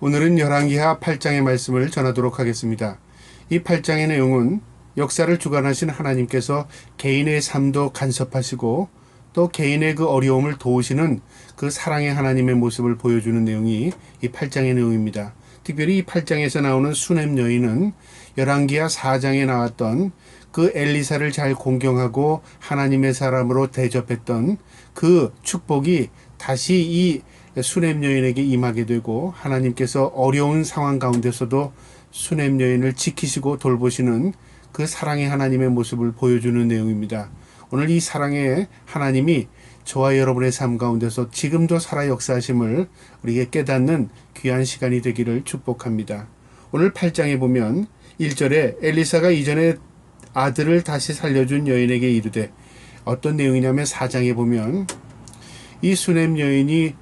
오늘은 열왕기하 8장의 말씀을 전하도록 하겠습니다. 이 8장의 내용은 역사를 주관하신 하나님께서 개인의 삶도 간섭하시고 또 개인의 그 어려움을 도우시는 그 사랑의 하나님의 모습을 보여주는 내용이 이 8장의 내용입니다. 특별히 이 8장에서 나오는 수넴 여인은 열왕기하 4장에 나왔던 그 엘리사를 잘 공경하고 하나님의 사람으로 대접했던 그 축복이 다시 이 수넴 여인에게 임하게 되고, 하나님께서 어려운 상황 가운데서도 수넴 여인을 지키시고 돌보시는 그 사랑의 하나님의 모습을 보여주는 내용입니다. 오늘 이 사랑의 하나님이 저와 여러분의 삶 가운데서 지금도 살아 역사하심을 우리에게 깨닫는 귀한 시간이 되기를 축복합니다. 오늘 8장에 보면 1절에 엘리사가 이전에 아들을 다시 살려준 여인에게 이르되, 어떤 내용이냐면 4장에 보면 이 수넴 여인이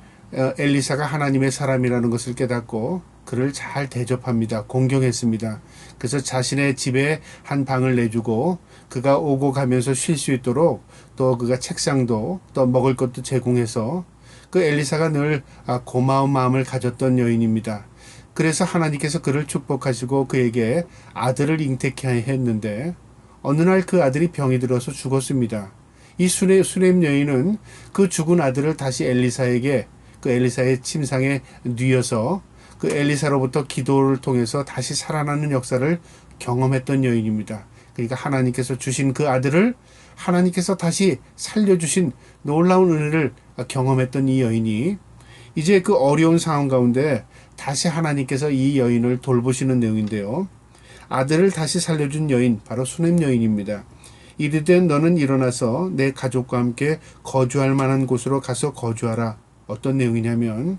엘리사가 하나님의 사람이라는 것을 깨닫고 그를 잘 대접합니다. 공경했습니다. 그래서 자신의 집에 한 방을 내주고 그가 오고 가면서 쉴 수 있도록 또 그가 책상도 또 먹을 것도 제공해서 그 엘리사가 늘 고마운 마음을 가졌던 여인입니다. 그래서 하나님께서 그를 축복하시고 그에게 아들을 잉태케 했는데, 어느 날 그 아들이 병이 들어서 죽었습니다. 이 수넴 여인은 그 죽은 아들을 다시 엘리사에게, 그 엘리사의 침상에 뉘어서 그 엘리사로부터 기도를 통해서 다시 살아나는 역사를 경험했던 여인입니다. 그러니까 하나님께서 주신 그 아들을 하나님께서 다시 살려주신 놀라운 은혜를 경험했던 이 여인이 이제 그 어려운 상황 가운데 다시 하나님께서 이 여인을 돌보시는 내용인데요. 아들을 다시 살려준 여인, 바로 수넴 여인입니다. 이르되 너는 일어나서 내 가족과 함께 거주할 만한 곳으로 가서 거주하라. 어떤 내용이냐면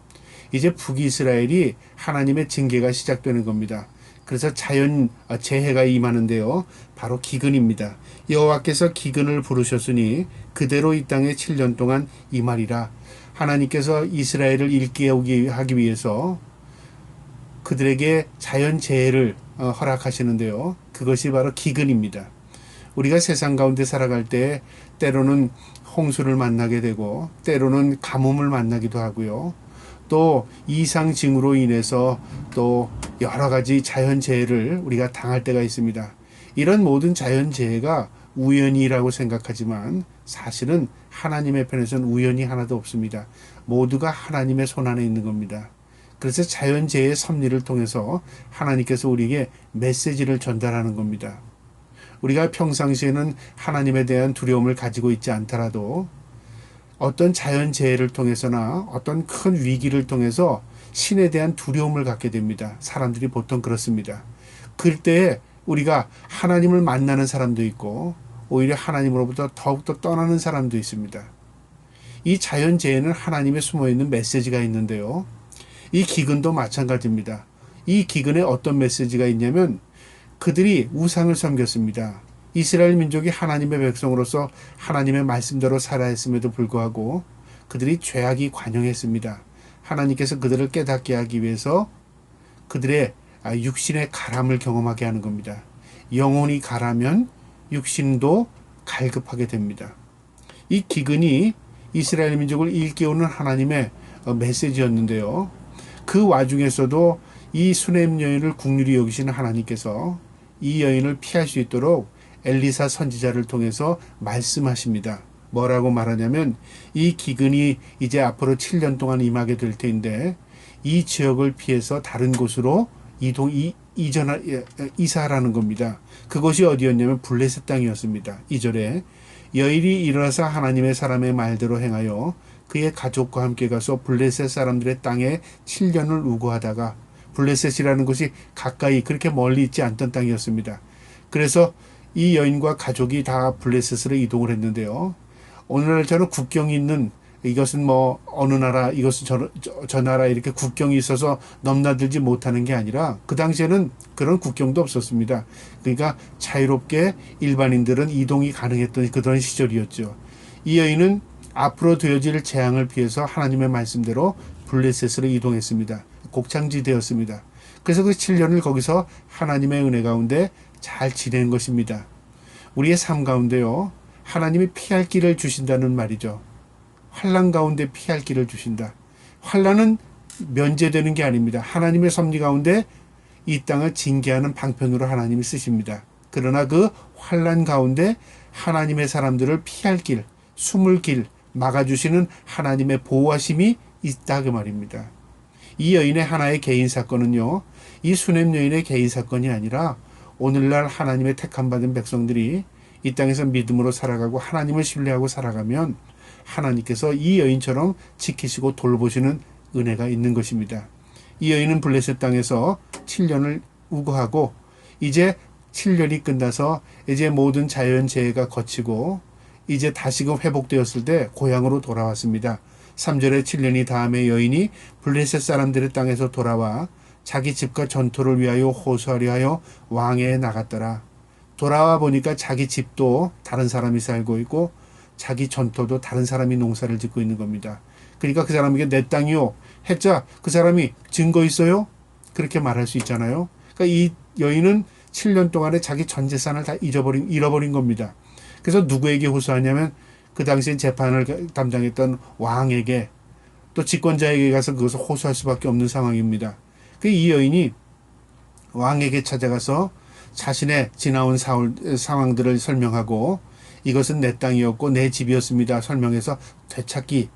이제 북이스라엘이 하나님의 징계가 시작되는 겁니다. 그래서 자연 재해가 임하는데요. 바로 기근입니다. 여호와께서 기근을 부르셨으니 그대로 이 땅에 7년 동안 임하리라. 하나님께서 이스라엘을 일깨우기 하기 위해서 그들에게 자연 재해를 허락하시는데요. 그것이 바로 기근입니다. 우리가 세상 가운데 살아갈 때 때로는 홍수를 만나게 되고 때로는 가뭄을 만나기도 하고요. 또 이상징후로 인해서 또 여러 가지 자연재해를 우리가 당할 때가 있습니다. 이런 모든 자연재해가 우연이라고 생각하지만 사실은 하나님의 편에서는 우연이 하나도 없습니다. 모두가 하나님의 손안에 있는 겁니다. 그래서 자연재해의 섭리를 통해서 하나님께서 우리에게 메시지를 전달하는 겁니다. 우리가 평상시에는 하나님에 대한 두려움을 가지고 있지 않더라도 어떤 자연재해를 통해서나 어떤 큰 위기를 통해서 신에 대한 두려움을 갖게 됩니다. 사람들이 보통 그렇습니다. 그때 우리가 하나님을 만나는 사람도 있고 오히려 하나님으로부터 더욱더 떠나는 사람도 있습니다. 이 자연재해는 하나님의 숨어있는 메시지가 있는데요. 이 기근도 마찬가지입니다. 이 기근에 어떤 메시지가 있냐면 그들이 우상을 섬겼습니다. 이스라엘 민족이 하나님의 백성으로서 하나님의 말씀대로 살아야 했음에도 불구하고 그들이 죄악이 관영했습니다. 하나님께서 그들을 깨닫게 하기 위해서 그들의 육신의 가람을 경험하게 하는 겁니다. 영혼이 가라면 육신도 갈급하게 됩니다. 이 기근이 이스라엘 민족을 일깨우는 하나님의 메시지였는데요. 그 와중에서도 이 수넴 여인을 긍휼히 여기시는 하나님께서 이 여인을 피할 수 있도록 엘리사 선지자를 통해서 말씀하십니다. 뭐라고 말하냐면 이 기근이 이제 앞으로 7년 동안 임하게 될 텐데 이 지역을 피해서 다른 곳으로 이사하라는 겁니다. 그것이 어디였냐면 블레셋 땅이었습니다. 2절에 여인이 일어나서 하나님의 사람의 말대로 행하여 그의 가족과 함께 가서 블레셋 사람들의 땅에 7년을 우거하다가, 블레셋이라는 곳이 가까이 그렇게 멀리 있지 않던 땅이었습니다. 그래서 이 여인과 가족이 다 블레셋으로 이동을 했는데요. 오늘날처럼 국경이 있는, 이것은 뭐 어느 나라, 이것은 저 나라 이렇게 국경이 있어서 넘나들지 못하는 게 아니라 그 당시에는 그런 국경도 없었습니다. 그러니까 자유롭게 일반인들은 이동이 가능했던 그런 시절이었죠. 이 여인은 앞으로 되어질 재앙을 피해서 하나님의 말씀대로 블레셋으로 이동했습니다. 곡창지대였습니다. 그래서 그 7년을 거기서 하나님의 은혜 가운데 잘 지낸 것입니다. 우리의 삶 가운데요, 하나님이 피할 길을 주신다는 말이죠. 환난 가운데 피할 길을 주신다. 환난은 면제되는 게 아닙니다. 하나님의 섭리 가운데 이 땅을 징계하는 방편으로 하나님이 쓰십니다. 그러나 그 환난 가운데 하나님의 사람들을 피할 길, 숨을 길 막아주시는 하나님의 보호하심이 있다 그 말입니다. 이 여인의 하나의 개인 사건은요, 이 수넴 여인의 개인 사건이 아니라 오늘날 하나님의 택함 받은 백성들이 이 땅에서 믿음으로 살아가고 하나님을 신뢰하고 살아가면 하나님께서 이 여인처럼 지키시고 돌보시는 은혜가 있는 것입니다. 이 여인은 블레셋 땅에서 7년을 우거하고 이제 7년이 끝나서 이제 모든 자연재해가 거치고 이제 다시금 회복되었을 때 고향으로 돌아왔습니다. 3절에 7년이 다음에 여인이 블레셋 사람들의 땅에서 돌아와 자기 집과 전토를 위하여 호소하려 하여 왕에게 나갔더라. 돌아와 보니까 자기 집도 다른 사람이 살고 있고 자기 전토도 다른 사람이 농사를 짓고 있는 겁니다. 그러니까 그 사람에게 내 땅이요 했자 그 사람이 증거 있어요? 그렇게 말할 수 있잖아요. 그러니까 이 여인은 7년 동안에 자기 전 재산을 다 잃어버린 겁니다. 그래서 누구에게 호소하냐면 그 당시엔 재판을 담당했던 왕에게 또 집권자에게 가서 그것을 호소할 수밖에 없는 상황입니다. 이 여인이 왕에게 찾아가서 자신의 지나온 상황들을 설명하고 이것은 내 땅이었고 내 집이었습니다. 설명해서 되찾기로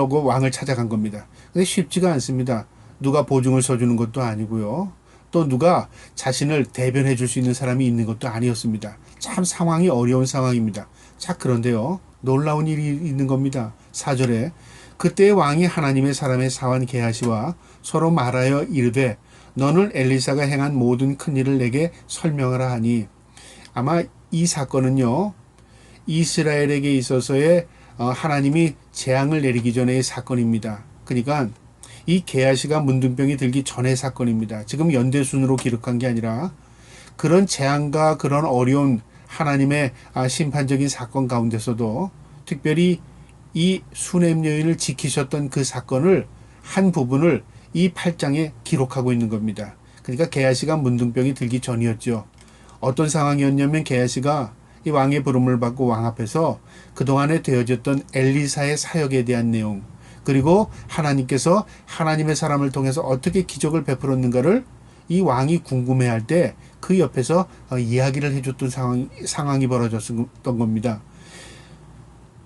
왕을 찾아간 겁니다. 근데 쉽지가 않습니다. 누가 보증을 서주는 것도 아니고요. 또 누가 자신을 대변해 줄 수 있는 사람이 있는 것도 아니었습니다. 참 상황이 어려운 상황입니다. 자, 그런데요. 놀라운 일이 있는 겁니다. 4절에 그때 왕이 하나님의 사람의 사환 게하시와 서로 말하여 이르되 너는 엘리사가 행한 모든 큰 일을 내게 설명하라 하니 아마 이 사건은요. 이스라엘에게 있어서의 하나님이 재앙을 내리기 전의 사건입니다. 그러니까 이 게하시가 문둥병이 들기 전의 사건입니다. 지금 연대순으로 기록한 게 아니라 그런 재앙과 그런 어려운 하나님의 심판적인 사건 가운데서도 특별히 이 수넴 여인을 지키셨던 그 사건을 한 부분을 이 8장에 기록하고 있는 겁니다. 그러니까 게하시가 문둥병이 들기 전이었죠. 어떤 상황이었냐면 게하시가 이 왕의 부름을 받고 왕 앞에서 그동안에 되어졌던 엘리사의 사역에 대한 내용 그리고 하나님께서 하나님의 사람을 통해서 어떻게 기적을 베풀었는가를 이 왕이 궁금해할 때 그 옆에서 이야기를 해줬던 상황이 벌어졌던 겁니다.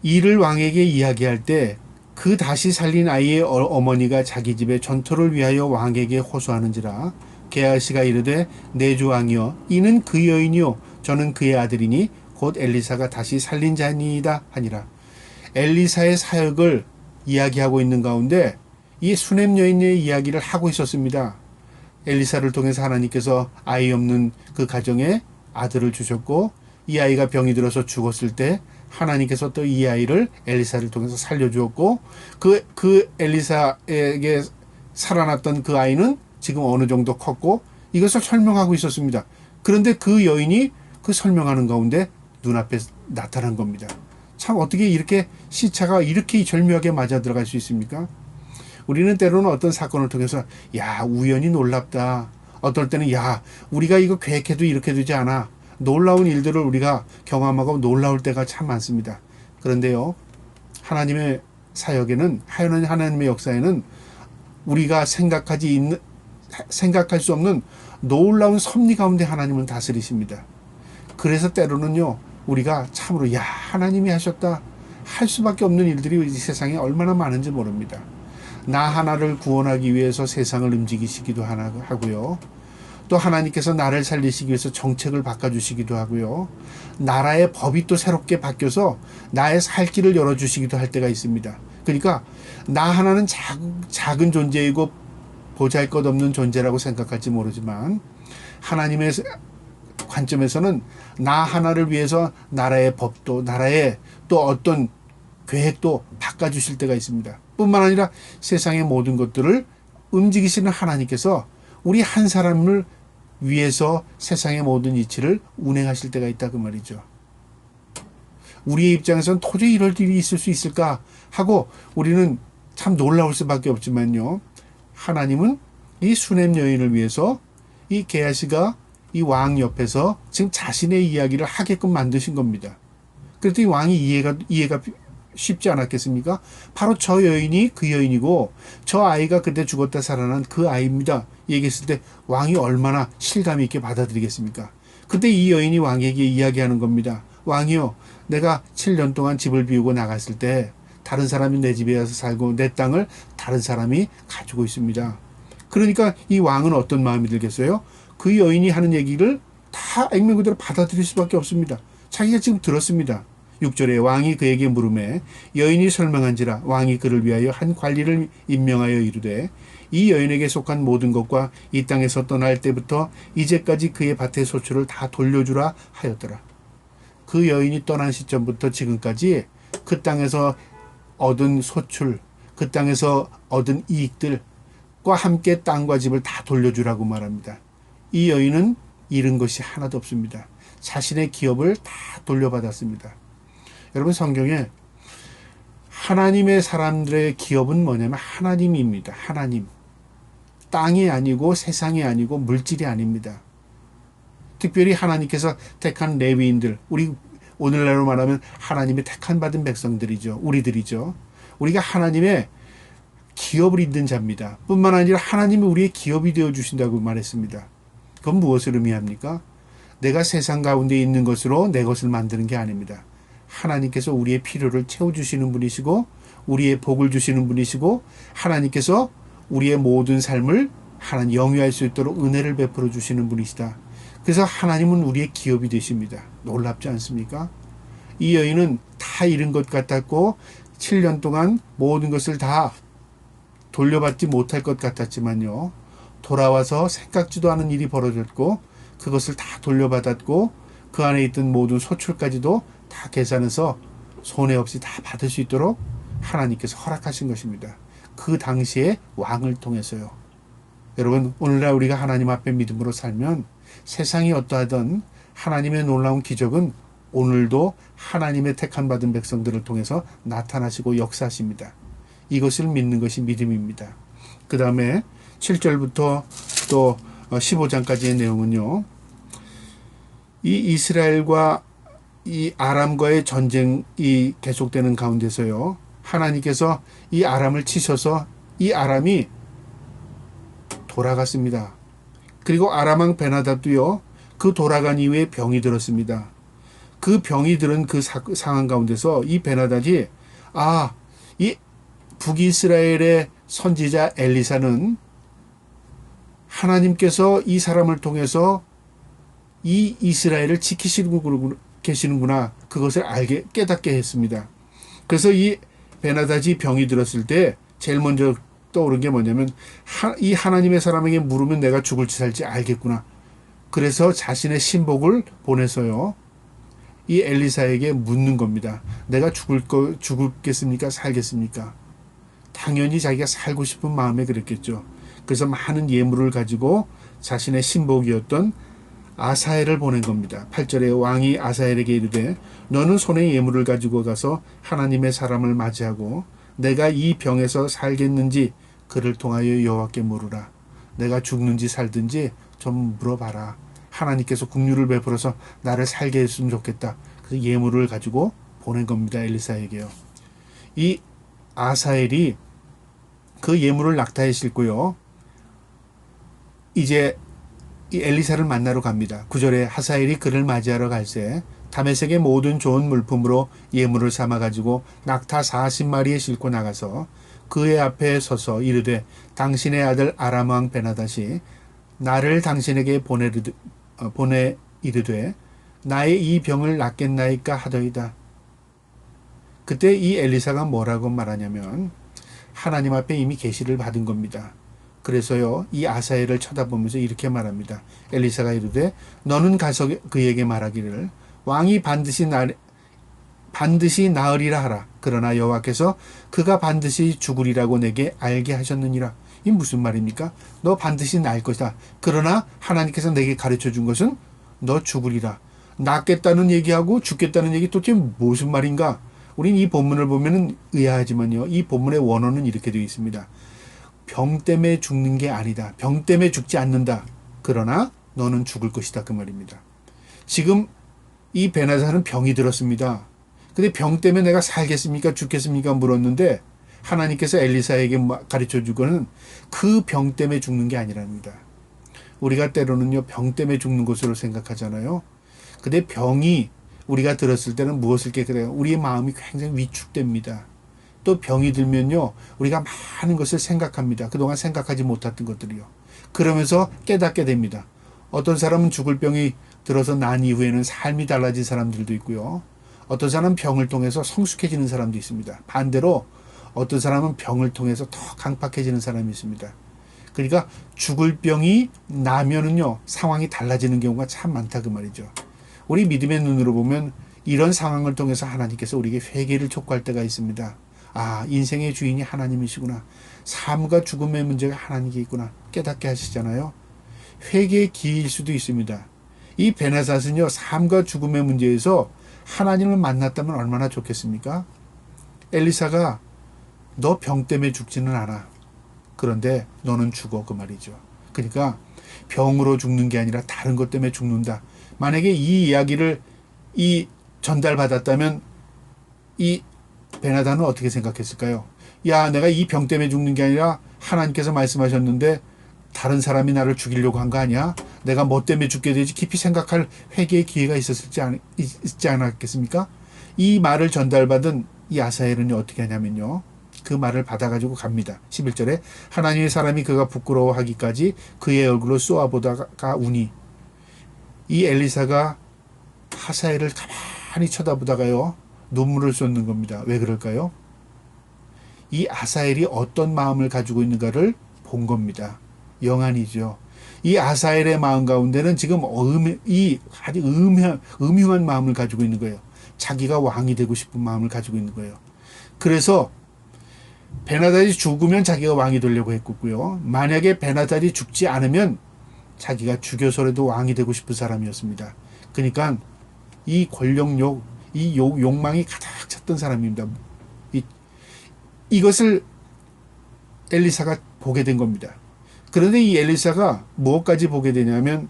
이를 왕에게 이야기할 때 그 다시 살린 아이의 어머니가 자기 집에 전토를 위하여 왕에게 호소하는지라 게하시가 이르되 내 주 왕이여 이는 그 여인이요 저는 그의 아들이니 곧 엘리사가 다시 살린 자니이다 하니라. 엘리사의 사역을 이야기하고 있는 가운데 이 수넴 여인의 이야기를 하고 있었습니다. 엘리사를 통해서 하나님께서 아이 없는 그 가정에 아들을 주셨고 이 아이가 병이 들어서 죽었을 때 하나님께서 또 이 아이를 엘리사를 통해서 살려주었고 그 엘리사에게 살아났던 그 아이는 지금 어느 정도 컸고 이것을 설명하고 있었습니다. 그런데 그 여인이 그 설명하는 가운데 눈앞에 나타난 겁니다. 참 어떻게 이렇게 시차가 이렇게 절묘하게 맞아 들어갈 수 있습니까? 우리는 때로는 어떤 사건을 통해서 야 우연히 놀랍다. 어떨 때는 야 우리가 이거 계획해도 이렇게 되지 않아. 놀라운 일들을 우리가 경험하고 놀라울 때가 참 많습니다. 그런데요. 하나님의 사역에는 하나님의 역사에는 우리가 생각할 수 없는 놀라운 섭리 가운데 하나님은 다스리십니다. 그래서 때로는요. 우리가 참으로 야 하나님이 하셨다 할 수밖에 없는 일들이 이 세상에 얼마나 많은지 모릅니다. 나 하나를 구원하기 위해서 세상을 움직이시기도 하고요. 또 하나님께서 나를 살리시기 위해서 정책을 바꿔주시기도 하고요. 나라의 법이 또 새롭게 바뀌어서 나의 살 길을 열어주시기도 할 때가 있습니다. 그러니까 나 하나는 작은 존재이고 보잘것없는 존재라고 생각할지 모르지만 하나님의 관점에서는 나 하나를 위해서 나라의 법도 나라의 또 어떤 계획도 바꿔주실 때가 있습니다. 뿐만 아니라 세상의 모든 것들을 움직이시는 하나님께서 우리 한 사람을 위해서 세상의 모든 이치를 운행하실 때가 있다 그 말이죠. 우리의 입장에서는 도저히 이럴 일이 있을 수 있을까 하고 우리는 참 놀라울 수밖에 없지만요. 하나님은 이 수넴 여인을 위해서 이 게하시가 이 왕 옆에서 지금 자신의 이야기를 하게끔 만드신 겁니다. 그랬더니 왕이 이해가 쉽지 않았겠습니까? 바로 저 여인이 그 여인이고 저 아이가 그때 죽었다 살아난 그 아이입니다. 얘기했을 때 왕이 얼마나 실감 있게 받아들이겠습니까? 근데 이 여인이 왕에게 이야기하는 겁니다. 왕이요, 내가 7년 동안 집을 비우고 나갔을 때 다른 사람이 내 집에 와서 살고 내 땅을 다른 사람이 가지고 있습니다. 그러니까 이 왕은 어떤 마음이 들겠어요? 그 여인이 하는 얘기를 다 액면 그대로 받아들일 수밖에 없습니다. 자기가 지금 들었습니다. 6절에 왕이 그에게 물음에 여인이 설명한지라 왕이 그를 위하여 한 관리를 임명하여 이르되 이 여인에게 속한 모든 것과 이 땅에서 떠날 때부터 이제까지 그의 밭의 소출을 다 돌려주라 하였더라. 그 여인이 떠난 시점부터 지금까지 그 땅에서 얻은 소출, 그 땅에서 얻은 이익들과 함께 땅과 집을 다 돌려주라고 말합니다. 이 여인은 잃은 것이 하나도 없습니다. 자신의 기업을 다 돌려받았습니다. 여러분, 성경에 하나님의 사람들의 기업은 뭐냐면 하나님입니다. 하나님. 땅이 아니고 세상이 아니고 물질이 아닙니다. 특별히 하나님께서 택한 레위인들, 우리 오늘날로 말하면 하나님의 택한 받은 백성들이죠. 우리들이죠. 우리가 하나님의 기업을 잇는 자입니다. 뿐만 아니라 하나님이 우리의 기업이 되어주신다고 말했습니다. 그건 무엇을 의미합니까? 내가 세상 가운데 있는 것으로 내 것을 만드는 게 아닙니다. 하나님께서 우리의 필요를 채워주시는 분이시고 우리의 복을 주시는 분이시고 하나님께서 우리의 모든 삶을 하나님 영위할 수 있도록 은혜를 베풀어 주시는 분이시다. 그래서 하나님은 우리의 기업이 되십니다. 놀랍지 않습니까? 이 여인은 다 잃은 것 같았고 7년 동안 모든 것을 다 돌려받지 못할 것 같았지만요. 돌아와서 생각지도 않은 일이 벌어졌고 그것을 다 돌려받았고 그 안에 있던 모든 소출까지도 다 계산해서 손해 없이 다 받을 수 있도록 하나님께서 허락하신 것입니다. 그 당시에 왕을 통해서요. 여러분, 오늘날 우리가 하나님 앞에 믿음으로 살면 세상이 어떠하든 하나님의 놀라운 기적은 오늘도 하나님의 택한 받은 백성들을 통해서 나타나시고 역사하십니다. 이것을 믿는 것이 믿음입니다. 그 다음에 7절부터 또 15장까지의 내용은요. 이 이스라엘과 이 아람과의 전쟁이 계속되는 가운데서요. 하나님께서 이 아람을 치셔서 이 아람이 돌아갔습니다. 그리고 아람왕 베나답도요. 그 돌아간 이후에 병이 들었습니다. 그 병이 들은 그 상황 가운데서 이 베나답이 이 북이스라엘의 선지자 엘리사는 하나님께서 이 사람을 통해서 이 이스라엘을 지키시고 계시는구나. 그것을 깨닫게 했습니다. 그래서 이 베나답이 병이 들었을 때 제일 먼저 떠오른 게 뭐냐면 이 하나님의 사람에게 물으면 내가 죽을지 살지 알겠구나. 그래서 자신의 신복을 보내서요. 이 엘리사에게 묻는 겁니다. 내가 죽겠습니까? 살겠습니까? 당연히 자기가 살고 싶은 마음에 그랬겠죠. 그래서 많은 예물을 가지고 자신의 신복이었던 아사엘을 보낸 겁니다. 8절에 왕이 아사엘에게 이르되 너는 손에 예물을 가지고 가서 하나님의 사람을 맞이하고 내가 이 병에서 살겠는지 그를 통하여 여호와께 물으라. 내가 죽는지 살든지 좀 물어봐라. 하나님께서 긍휼을 베풀어서 나를 살게 했으면 좋겠다. 그래서 예물을 가지고 보낸 겁니다. 엘리사에게요. 이 아사엘이 그 예물을 낙타에 싣고요. 이제 이 엘리사를 만나러 갑니다. 9절에 하사엘이 그를 맞이하러 갈새 다메섹의 모든 좋은 물품으로 예물을 삼아가지고 낙타 40마리에 싣고 나가서 그의 앞에 서서 이르되 당신의 아들 아람왕 베나닷이 나를 당신에게 보내 이르되 나의 이 병을 낫겠나이까 하더이다. 그때 이 엘리사가 뭐라고 말하냐면 하나님 앞에 이미 계시를 받은 겁니다. 그래서요, 이 아사엘을 쳐다보면서 이렇게 말합니다. 엘리사가 이르되 너는 가서 그에게 말하기를 왕이 반드시 나으리라 하라. 그러나 여호와께서 그가 반드시 죽으리라고 내게 알게 하셨느니라. 이 무슨 말입니까? 너 반드시 날 것이다. 그러나 하나님께서 내게 가르쳐 준 것은 너 죽으리라. 낫겠다는 얘기하고 죽겠다는 얘기 도대체 무슨 말인가? 우린 이 본문을 보면은 의아하지만요. 이 본문의 원어는 이렇게 되어 있습니다. 병 때문에 죽는 게 아니다. 병 때문에 죽지 않는다. 그러나 너는 죽을 것이다. 그 말입니다. 지금 이 베나닷은 병이 들었습니다. 근데 병 때문에 내가 살겠습니까? 죽겠습니까? 물었는데 하나님께서 엘리사에게 가르쳐 주고는 그 병 때문에 죽는 게 아니랍니다. 우리가 때로는요, 병 때문에 죽는 것으로 생각하잖아요. 근데 병이 우리가 들었을 때는 무엇을 깨달아요? 우리의 마음이 굉장히 위축됩니다. 또 병이 들면요, 우리가 많은 것을 생각합니다. 그동안 생각하지 못했던 것들이요. 그러면서 깨닫게 됩니다. 어떤 사람은 죽을 병이 들어서 난 이후에는 삶이 달라진 사람들도 있고요. 어떤 사람은 병을 통해서 성숙해지는 사람도 있습니다. 반대로 어떤 사람은 병을 통해서 더 강팍해지는 사람이 있습니다. 그러니까 죽을 병이 나면은요, 상황이 달라지는 경우가 참 많다 그 말이죠. 우리 믿음의 눈으로 보면 이런 상황을 통해서 하나님께서 우리에게 회개를 촉구할 때가 있습니다. 아, 인생의 주인이 하나님이시구나. 삶과 죽음의 문제가 하나님께 있구나. 깨닫게 하시잖아요. 회개의 기회일 수도 있습니다. 이 베나닷은요, 삶과 죽음의 문제에서 하나님을 만났다면 얼마나 좋겠습니까? 엘리사가 너 병 때문에 죽지는 않아. 그런데 너는 죽어 그 말이죠. 그러니까 병으로 죽는 게 아니라 다른 것 때문에 죽는다. 만약에 이 이야기를 전달받았다면 이 베나단은 어떻게 생각했을까요? 야, 내가 이 병 때문에 죽는 게 아니라 하나님께서 말씀하셨는데 다른 사람이 나를 죽이려고 한 거 아니야? 내가 뭐 때문에 죽게 되지? 깊이 생각할 회개의 기회가 있지 않았겠습니까? 이 말을 전달받은 이 아사엘은 어떻게 하냐면요, 그 말을 받아가지고 갑니다. 11절에 하나님의 사람이 그가 부끄러워하기까지 그의 얼굴을 쏘아보다가 우니, 이 엘리사가 하사엘을 가만히 쳐다보다가요, 눈물을 쏟는 겁니다. 왜 그럴까요? 이 아사엘이 어떤 마음을 가지고 있는가를 본 겁니다. 영안이죠. 이 아사엘의 마음 가운데는 지금 아주 음흉한 마음을 가지고 있는 거예요. 자기가 왕이 되고 싶은 마음을 가지고 있는 거예요. 그래서 베나닷이 죽으면 자기가 왕이 되려고 했고요. 만약에 베나닷이 죽지 않으면 자기가 죽여서라도 왕이 되고 싶은 사람이었습니다. 그러니까 이 권력욕, 이 욕망이 가득 찼던 사람입니다. 이것을 엘리사가 보게 된 겁니다. 그런데 이 엘리사가 무엇까지 보게 되냐면,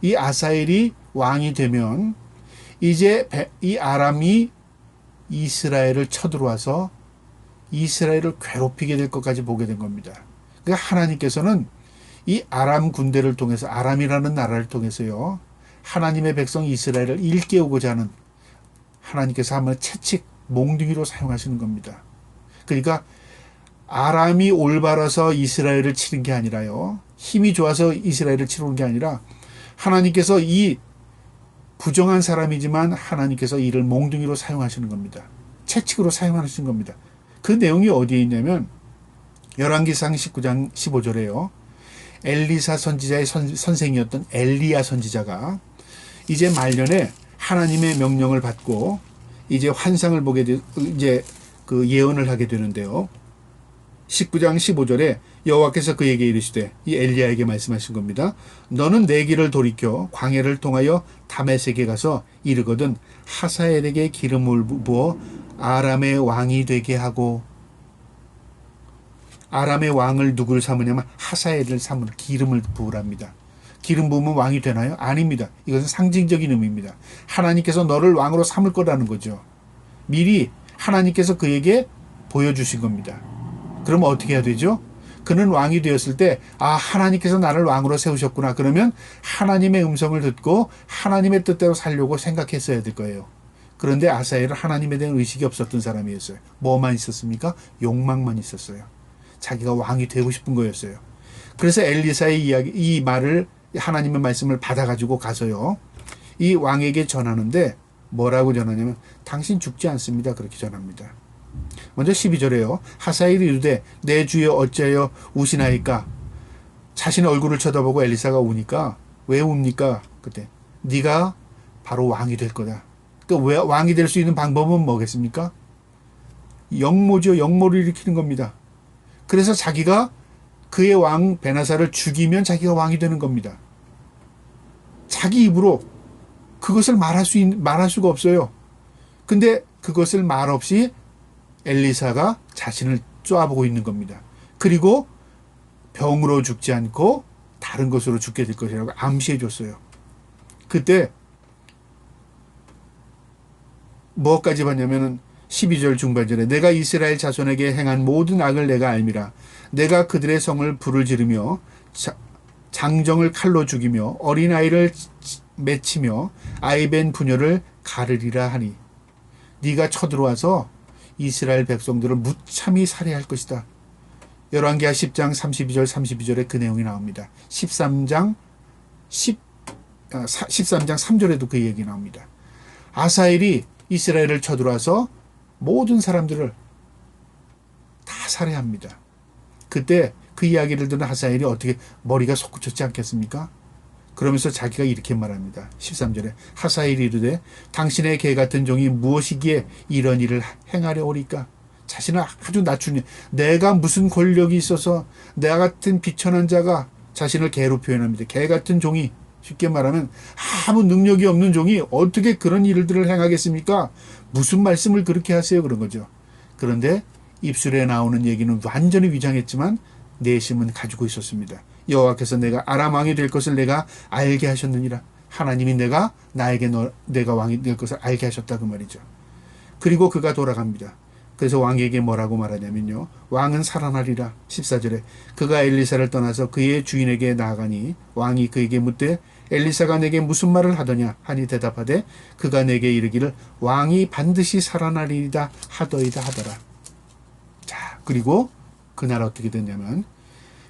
이 아사엘이 왕이 되면 이제 이 아람이 이스라엘을 쳐들어와서 이스라엘을 괴롭히게 될 것까지 보게 된 겁니다. 그러니까 하나님께서는 이 아람 군대를 통해서, 아람이라는 나라를 통해서요, 하나님의 백성 이스라엘을 일깨우고자 하는, 하나님께서 한번 채찍, 몽둥이로 사용하시는 겁니다. 그러니까 아람이 올바라서 이스라엘을 치는 게 아니라요, 힘이 좋아서 이스라엘을 치는 게 아니라 하나님께서 이 부정한 사람이지만 하나님께서 이를 몽둥이로 사용하시는 겁니다. 채찍으로 사용하시는 겁니다. 그 내용이 어디에 있냐면 열왕기상 19장 15절에요. 엘리사 선지자의 선생이었던 엘리야 선지자가 이제 말년에 하나님의 명령을 받고 이제 환상을 보게 이제 그 예언을 하게 되는데요. 19장 15절에 여호와께서 그에게 이르시되, 이 엘리야에게 말씀하신 겁니다. 너는 내 길을 돌이켜 광야를 통하여 다메섹에 가서 이르거든 하사엘에게 기름을 부어 아람의 왕이 되게 하고. 아람의 왕을 누구를 삼으냐면 하사엘을 삼으라. 기름을 부으랍니다. 기름 부으면 왕이 되나요? 아닙니다. 이것은 상징적인 의미입니다. 하나님께서 너를 왕으로 삼을 거라는 거죠. 미리 하나님께서 그에게 보여주신 겁니다. 그러면 어떻게 해야 되죠? 그는 왕이 되었을 때, 아, 하나님께서 나를 왕으로 세우셨구나. 그러면 하나님의 음성을 듣고 하나님의 뜻대로 살려고 생각했어야 될 거예요. 그런데 아사엘은 하나님에 대한 의식이 없었던 사람이었어요. 뭐만 있었습니까? 욕망만 있었어요. 자기가 왕이 되고 싶은 거였어요. 그래서 엘리사의 이 말을, 하나님의 말씀을 받아가지고 가서요, 이 왕에게 전하는데 뭐라고 전하냐면 당신 죽지 않습니다. 그렇게 전합니다. 먼저 12절에요. 하사엘이 이르되 내 주여 어찌하여 우시나이까. 자신의 얼굴을 쳐다보고 엘리사가 우니까, 왜 웁니까? 그때 네가 바로 왕이 될 거다. 왜 왕이 될 수 있는 방법은 뭐겠습니까? 역모죠. 역모를 일으키는 겁니다. 그래서 자기가 그의 왕 베나사를 죽이면 자기가 왕이 되는 겁니다. 자기 입으로 그것을 말할 수가 없어요. 근데 그것을 말 없이 엘리사가 자신을 쏘아보고 있는 겁니다. 그리고 병으로 죽지 않고 다른 것으로 죽게 될 것이라고 암시해 줬어요. 그때 무엇까지 봤냐면은 12절 중반절에 내가 이스라엘 자손에게 행한 모든 악을 내가 알미라. 내가 그들의 성을 불을 지르며 장정을 칼로 죽이며 어린아이를 맺히며 아이벤 부녀를 가르리라 하니 네가 쳐들어와서 이스라엘 백성들을 무참히 살해할 것이다. 열왕기하 10장 32절 32절에 그 내용이 나옵니다. 13장 3절에도 그 얘기 나옵니다. 아사엘이 이스라엘을 쳐들어와서 모든 사람들을 다 살해합니다. 그때 그 이야기를 듣는 하사엘이 어떻게 머리가 솟구쳤지 않겠습니까? 그러면서 자기가 이렇게 말합니다. 13절에 하사엘이 이르되 당신의 개 같은 종이 무엇이기에 이런 일을 행하려 오리까? 자신을 아주 낮추니 내가 무슨 권력이 있어서 나 같은 비천한 자가 자신을 개로 표현합니다. 개 같은 종이 쉽게 말하면 아무 능력이 없는 종이 어떻게 그런 일들을 행하겠습니까? 무슨 말씀을 그렇게 하세요? 그런 거죠. 그런데 입술에 나오는 얘기는 완전히 위장했지만 내심은 가지고 있었습니다. 여호와께서 내가 아람 왕이 될 것을 내가 알게 하셨느니라. 하나님이 나에게 내가 왕이 될 것을 알게 하셨다 그 말이죠. 그리고 그가 돌아갑니다. 그래서 왕에게 뭐라고 말하냐면요. 왕은 살아나리라. 14절에 그가 엘리사를 떠나서 그의 주인에게 나아가니 왕이 그에게 묻되 엘리사가 내게 무슨 말을 하더냐 하니 대답하되 그가 내게 이르기를 왕이 반드시 살아나리이다 하더이다 하더라. 자, 그리고 그날 어떻게 됐냐면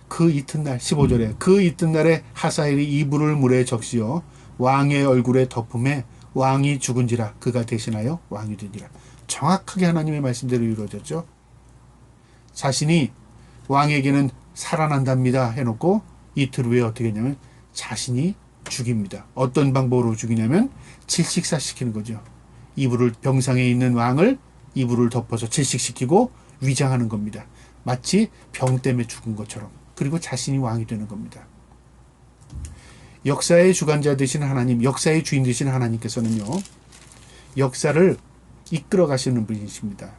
그 이튿날 15절에 그 이튿날에 하사엘이 이불을 물에 적시어 왕의 얼굴에 덮음에 왕이 죽은지라 그가 대신하여 왕이 되니라. 정확하게 하나님의 말씀대로 이루어졌죠. 자신이 왕에게는 살아난답니다 해놓고 이틀 후에 어떻게 했냐면 자신이 죽입니다. 어떤 방법으로 죽이냐면 질식사시키는 거죠. 병상에 있는 왕을 이불을 덮어서 질식시키고 위장하는 겁니다. 마치 병 때문에 죽은 것처럼. 그리고 자신이 왕이 되는 겁니다. 역사의 주관자 되신 하나님, 역사의 주인 되신 하나님께서는요. 역사를 이끌어 가시는 분이십니다.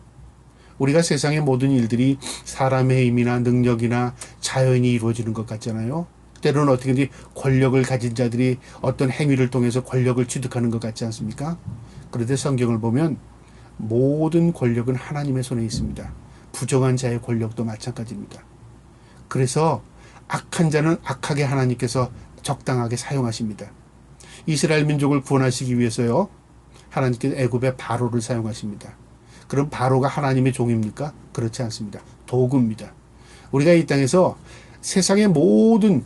우리가 세상의 모든 일들이 사람의 힘이나 능력이나 자연이 이루어지는 것 같잖아요. 때로는 어떻게든지 권력을 가진 자들이 어떤 행위를 통해서 권력을 취득하는 것 같지 않습니까? 그런데 성경을 보면 모든 권력은 하나님의 손에 있습니다. 부정한 자의 권력도 마찬가지입니다. 그래서 악한 자는 악하게 하나님께서 적당하게 사용하십니다. 이스라엘 민족을 구원하시기 위해서요. 하나님께서 애굽의 바로를 사용하십니다. 그럼 바로가 하나님의 종입니까? 그렇지 않습니다. 도구입니다. 우리가 이 땅에서 세상의 모든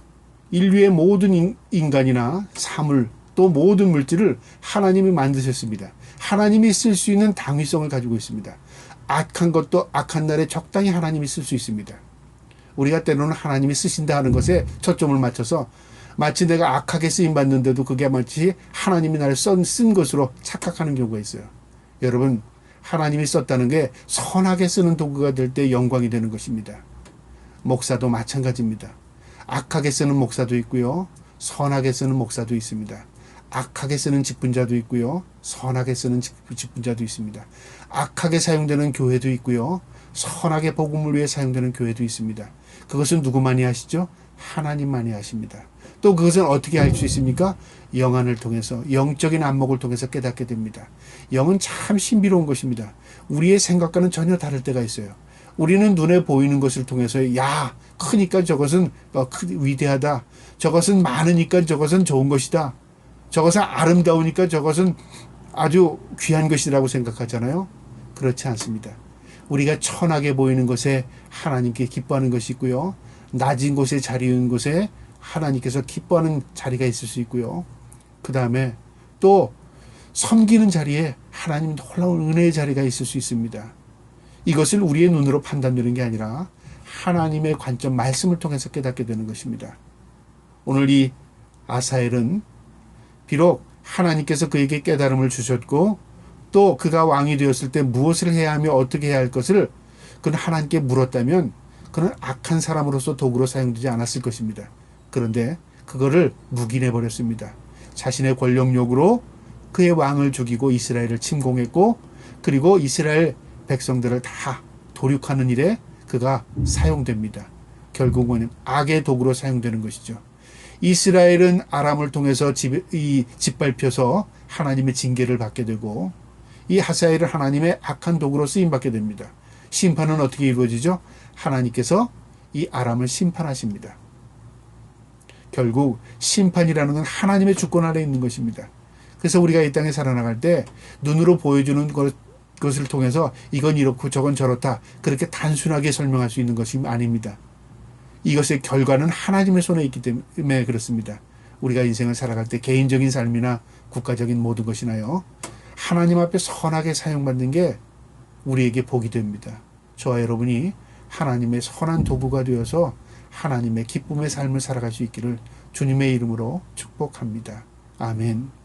인류의 모든 인간이나 사물 또 모든 물질을 하나님이 만드셨습니다. 하나님이 쓸 수 있는 당위성을 가지고 있습니다. 악한 것도 악한 날에 적당히 하나님이 쓸 수 있습니다. 우리가 때로는 하나님이 쓰신다 하는 것에 초점을 맞춰서 마치 내가 악하게 쓰임받는데도 그게 마치 하나님이 나를 쓴 것으로 착각하는 경우가 있어요. 여러분, 하나님이 썼다는 게 선하게 쓰는 도구가 될 때 영광이 되는 것입니다. 목사도 마찬가지입니다. 악하게 쓰는 목사도 있고요. 선하게 쓰는 목사도 있습니다. 악하게 쓰는 직분자도 있고요. 선하게 쓰는 직분자도 있습니다. 악하게 사용되는 교회도 있고요. 선하게 복음을 위해 사용되는 교회도 있습니다. 그것은 누구만이 하시죠? 하나님만이 하십니다. 또 그것은 어떻게 알 수 있습니까? 영안을 통해서, 영적인 안목을 통해서 깨닫게 됩니다. 영은 참 신비로운 것입니다. 우리의 생각과는 전혀 다를 때가 있어요. 우리는 눈에 보이는 것을 통해서 야, 크니까 저것은 위대하다. 저것은 많으니까 저것은 좋은 것이다. 저것은 아름다우니까 저것은 아주 귀한 것이라고 생각하잖아요. 그렇지 않습니다. 우리가 천하게 보이는 것에 하나님께 기뻐하는 것이 있고요. 낮은 곳에 자리인 곳에 하나님께서 기뻐하는 자리가 있을 수 있고요. 그 다음에 또 섬기는 자리에 하나님 놀라운 은혜의 자리가 있을 수 있습니다. 이것을 우리의 눈으로 판단되는 게 아니라 하나님의 관점, 말씀을 통해서 깨닫게 되는 것입니다. 오늘 이 아사엘은 비록 하나님께서 그에게 깨달음을 주셨고 또 그가 왕이 되었을 때 무엇을 해야 하며 어떻게 해야 할 것을 그는 하나님께 물었다면 그는 악한 사람으로서 도구로 사용되지 않았을 것입니다. 그런데 그거를 묵인해버렸습니다. 자신의 권력욕으로 그의 왕을 죽이고 이스라엘을 침공했고 그리고 이스라엘 백성들을 다 도륙하는 일에 그가 사용됩니다. 결국은 악의 도구로 사용되는 것이죠. 이스라엘은 아람을 통해서 짓밟혀서 하나님의 징계를 받게 되고 이 하사엘은 하나님의 악한 도구로 쓰임받게 됩니다. 심판은 어떻게 이루어지죠? 하나님께서 이 아람을 심판하십니다. 결국 심판이라는 건 하나님의 주권 아래 있는 것입니다. 그래서 우리가 이 땅에 살아나갈 때 눈으로 보여주는 것을 통해서 이건 이렇고 저건 저렇다 그렇게 단순하게 설명할 수 있는 것이 아닙니다. 이것의 결과는 하나님의 손에 있기 때문에 그렇습니다. 우리가 인생을 살아갈 때 개인적인 삶이나 국가적인 모든 것이나요, 하나님 앞에 선하게 사용받는 게 우리에게 복이 됩니다. 저와 여러분이 하나님의 선한 도구가 되어서 하나님의 기쁨의 삶을 살아갈 수 있기를 주님의 이름으로 축복합니다. 아멘.